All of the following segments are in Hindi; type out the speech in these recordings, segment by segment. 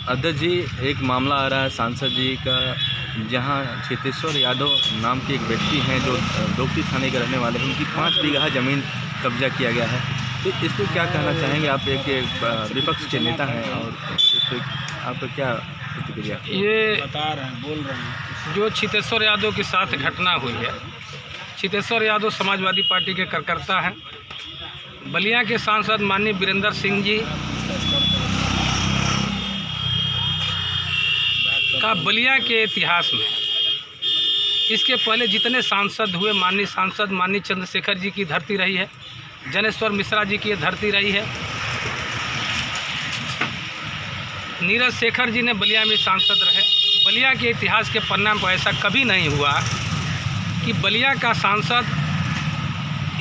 अध्यक्ष जी, एक मामला आ रहा है सांसद जी का, जहां चेतेश्वर यादव नाम के एक व्यक्ति हैं जो दोपटी थाने के रहने वाले हैं। उनकी 5 बीघा ज़मीन कब्जा किया गया है। तो इस पर क्या कहना चाहेंगे? आप एक विपक्ष के नेता हैं और इस पर आप क्या प्रतिक्रिया? ये बोल रहे हैं जो चेतेश्वर यादव के साथ घटना हुई है। चेतेश्वर यादव समाजवादी पार्टी के कार्यकर्ता हैं। बलिया के सांसद माननीय वीरेंद्र सिंह जी का बलिया के इतिहास में इसके पहले जितने सांसद हुए, माननीय सांसद माननीय चंद्रशेखर जी की धरती रही है, जनेश्वर मिश्रा जी की धरती रही है, नीरज शेखर जी ने बलिया में सांसद रहे। बलिया के इतिहास के पन्ना पर ऐसा कभी नहीं हुआ कि बलिया का सांसद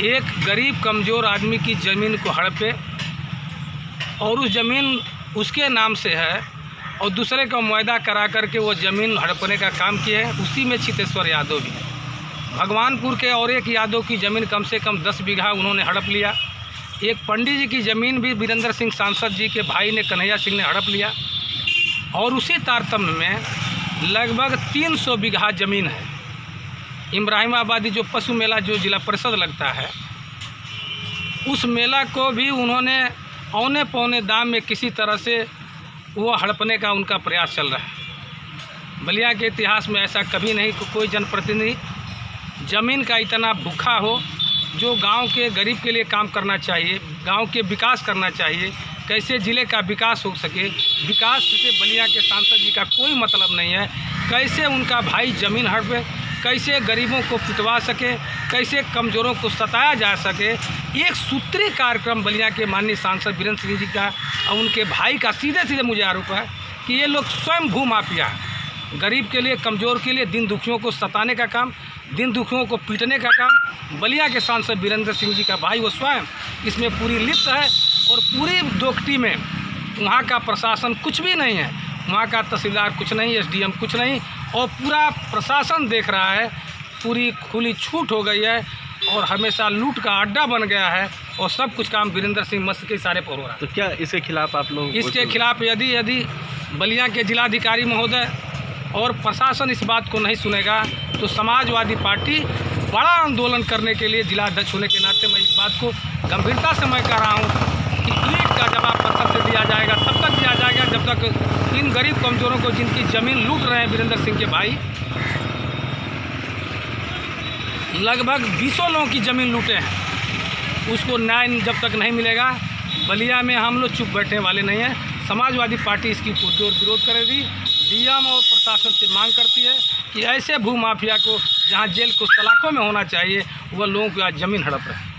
एक गरीब कमज़ोर आदमी की ज़मीन को हड़पे और उस ज़मीन उसके नाम से है और दूसरे का मुआयदा करा करके वो ज़मीन हड़पने का काम किए हैं। उसी में चेतेश्वर यादव भी है। भगवानपुर के और एक यादव की ज़मीन कम से कम 10 बीघा उन्होंने हड़प लिया। एक पंडित जी की ज़मीन भी वीरेंद्र सिंह सांसद जी के भाई ने, कन्हैया सिंह ने हड़प लिया। और उसी तारतम्य में लगभग 300 बीघा ज़मीन है। इब्राहिमाबादी जो पशु मेला जो जिला परिषद लगता है, उस मेला को भी उन्होंने औने पौने दाम में किसी तरह से वो हड़पने का उनका प्रयास चल रहा है। बलिया के इतिहास में ऐसा कभी नहीं कि कोई जनप्रतिनिधि ज़मीन का इतना भूखा हो, जो गांव के गरीब के लिए काम करना चाहिए, गांव के विकास करना चाहिए, कैसे ज़िले का विकास हो सके। विकास से बलिया के सांसद जी का कोई मतलब नहीं है। कैसे उनका भाई ज़मीन हड़पे, कैसे गरीबों को पिटवा सके, कैसे कमज़ोरों को सताया जा सके। एक सूत्री कार्यक्रम बलिया के माननीय सांसद वीरेंद्र सिंह जी का और उनके भाई का सीधे सीधे मुझे आरोप है कि ये लोग स्वयं भूमाफिया है। गरीब के लिए, कमज़ोर के लिए, दिन दुखियों को सताने का काम, दिन दुखियों को पीटने का काम बलिया के सांसद वीरेंद्र सिंह जी का भाई वो स्वयं इसमें पूरी लिप्त है। और पूरी दोपटी में वहाँ का प्रशासन कुछ भी नहीं है, वहाँ का तहसीलदार कुछ नहीं, एसडीएम कुछ नहीं, और पूरा प्रशासन देख रहा है। पूरी खुली छूट हो गई है और हमेशा लूट का अड्डा बन गया है और सब कुछ काम वीरेंद्र सिंह मस्त के इशारे पर हो रहा है। तो क्या इसके खिलाफ आप लोग? इसके खिलाफ यदि बलिया के जिलाधिकारी महोदय और प्रशासन इस बात को नहीं सुनेगा तो समाजवादी पार्टी बड़ा आंदोलन करने के लिए, जिलाध्यक्ष होने के नाते मैं इस बात को गंभीरता से मैं कह रहा हूँ कि ईंट का जवाब पत्थर से दिया जाएगा। तब तक दिया जाएगा जब तक इन गरीब कमज़ोरों को, जिनकी ज़मीन लूट रहे हैं वीरेंद्र सिंह के भाई, लगभग 20 लोगों की ज़मीन लूटे हैं, उसको न्याय जब तक नहीं मिलेगा, बलिया में हम लोग चुप बैठने वाले नहीं हैं। समाजवादी पार्टी इसकी पुरजोर विरोध करेगी। डीएम और प्रशासन से मांग करती है कि ऐसे भूमाफिया को, जहां जेल को सलाखों में होना चाहिए, वह लोगों की आज ज़मीन हड़प रहे हैं।